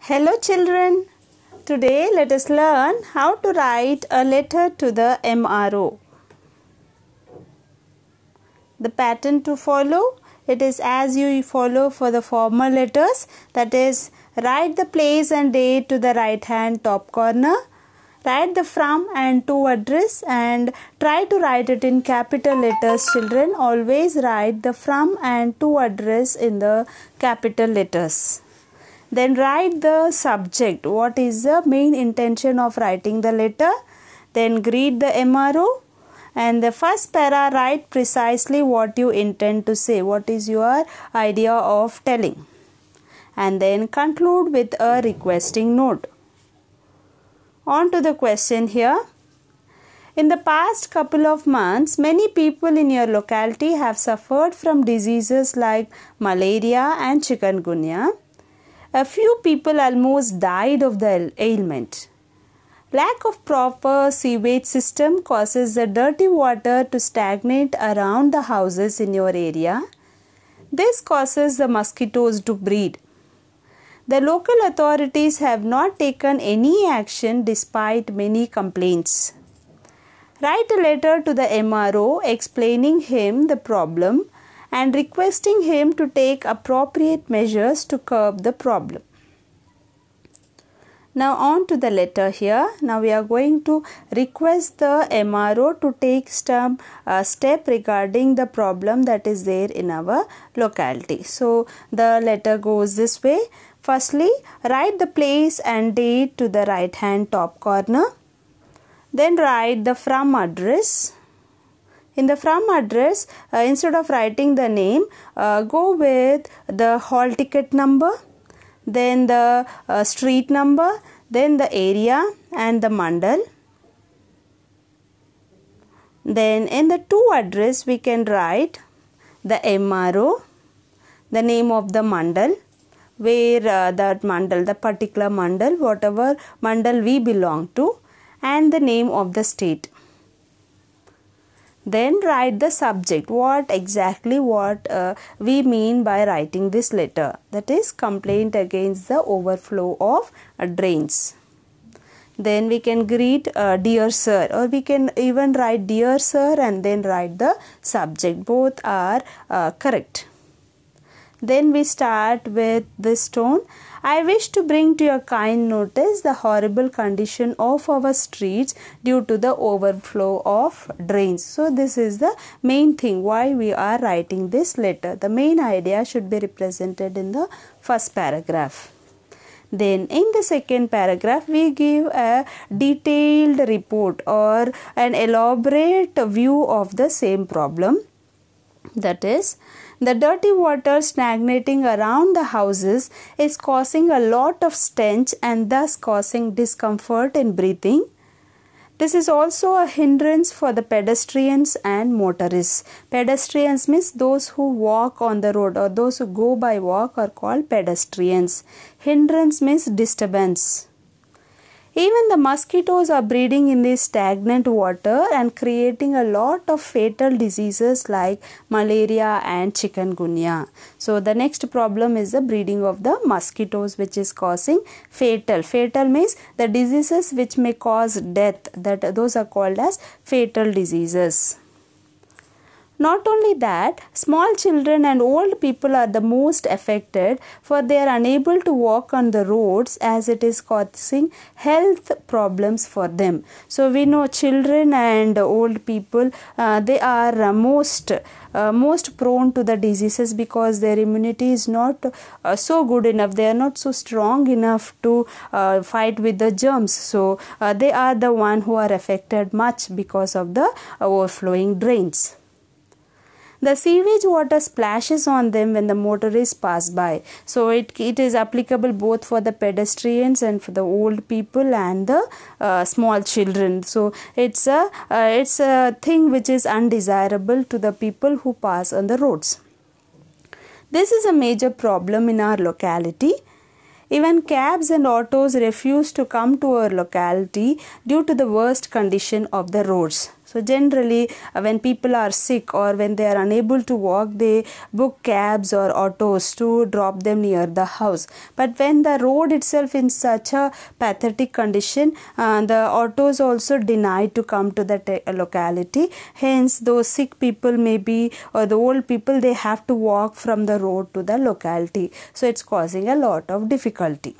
Hello children, today let us learn how to write a letter to the MRO. The pattern to follow, it is as you follow for the formal letters, that is, write the place and date to the right hand top corner, write the from and to address, and try to write it in capital letters. Children, always write the from and to address in the capital letters. Then write the subject, what is the main intention of writing the letter. Then greet the MRO, and the first para write precisely what you intend to say, what is your idea of telling, and then conclude with a requesting note. On to the question here. In the past couple of months, many people in your locality have suffered from diseases like malaria and chikungunya. A few people almost died of the ailment. Lack of proper sewage system causes the dirty water to stagnate around the houses in your area. This causes the mosquitoes to breed. The local authorities have not taken any action despite many complaints. Write a letter to the MRO explaining him the problem and requesting him to take appropriate measures to curb the problem. Now on to the letter here. Now we are going to request the MRO to take some step regarding the problem that is there in our locality. So the letter goes this way. Firstly, write the place and date to the right hand top corner. Then write the from address. In the from address, instead of writing the name, go with the hall ticket number, then the street number, then the area and the mandal. Then in the to address, we can write the MRO, the name of the mandal, where that mandal, the particular mandal, whatever mandal we belong to, and the name of the state. Then write the subject, what we mean by writing this letter, that is complaint against the overflow of drains. Then we can greet dear sir, or we can even write dear sir and then write the subject. Both are correct. Then we start with this tone. I wish to bring to your kind notice the horrible condition of our streets due to the overflow of drains. So this is the main thing why we are writing this letter. The main idea should be represented in the first paragraph. Then in the second paragraph, we give a detailed report or an elaborate view of the same problem. That is, the dirty water stagnating around the houses is causing a lot of stench and thus causing discomfort in breathing. This is also a hindrance for the pedestrians and motorists. Pedestrians means those who walk on the road, or those who go by walk are called pedestrians. Hindrance means disturbance. Even the mosquitoes are breeding in this stagnant water and creating a lot of fatal diseases like malaria and chikungunya. So the next problem is the breeding of the mosquitoes, which is causing fatal. Fatal means the diseases which may cause death. Those are called as fatal diseases. Not only that, small children and old people are the most affected, for they are unable to walk on the roads as it is causing health problems for them. So we know children and old people, they are most prone to the diseases because their immunity is not so good enough. They are not so strong enough to fight with the germs. So they are the one who are affected much because of the overflowing drains. The sewage water splashes on them when the motorists pass by. So it is applicable both for the pedestrians and for the old people and the small children. So it's a thing which is undesirable to the people who pass on the roads. This is a major problem in our locality. Even cabs and autos refuse to come to our locality due to the worst condition of the roads. So So generally when people are sick or when they are unable to walk, they book cabs or autos to drop them near the house. But when the road itself in such a pathetic condition, the autos also denied to come to that locality. Hence those sick people maybe or the old people, they have to walk from the road to the locality. So it's causing a lot of difficulty.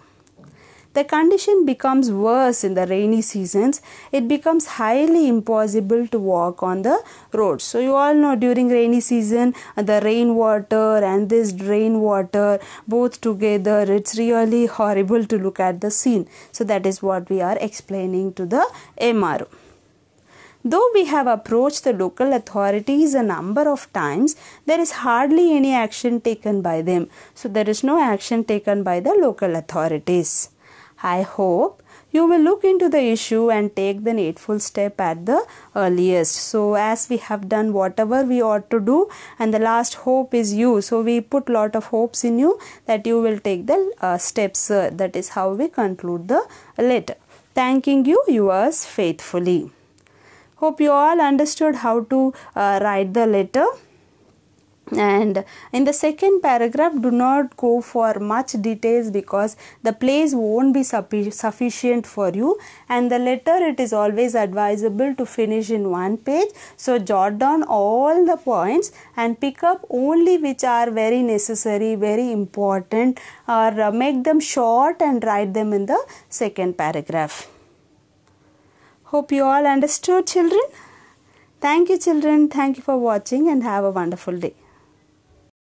The condition becomes worse in the rainy seasons. It becomes highly impossible to walk on the roads. So you all know during rainy season, the rainwater and this drain water both together, it's really horrible to look at the scene. So that is what we are explaining to the MRO. Though we have approached the local authorities a number of times, there is hardly any action taken by them. So there is no action taken by the local authorities. I hope you will look into the issue and take the needful step at the earliest. So as we have done whatever we ought to do, and the last hope is you. So we put lot of hopes in you that you will take the steps. That is how we conclude the letter. Thanking you, yours faithfully. Hope you all understood how to write the letter. And in the second paragraph, do not go for much details because the place won't be sufficient for you, and the letter, it is always advisable to finish in one page. So jot down all the points and pick up only which are very necessary, very important, or make them short and write them in the second paragraph. Hope you all understood, children. Thank you, children. Thank you for watching and have a wonderful day.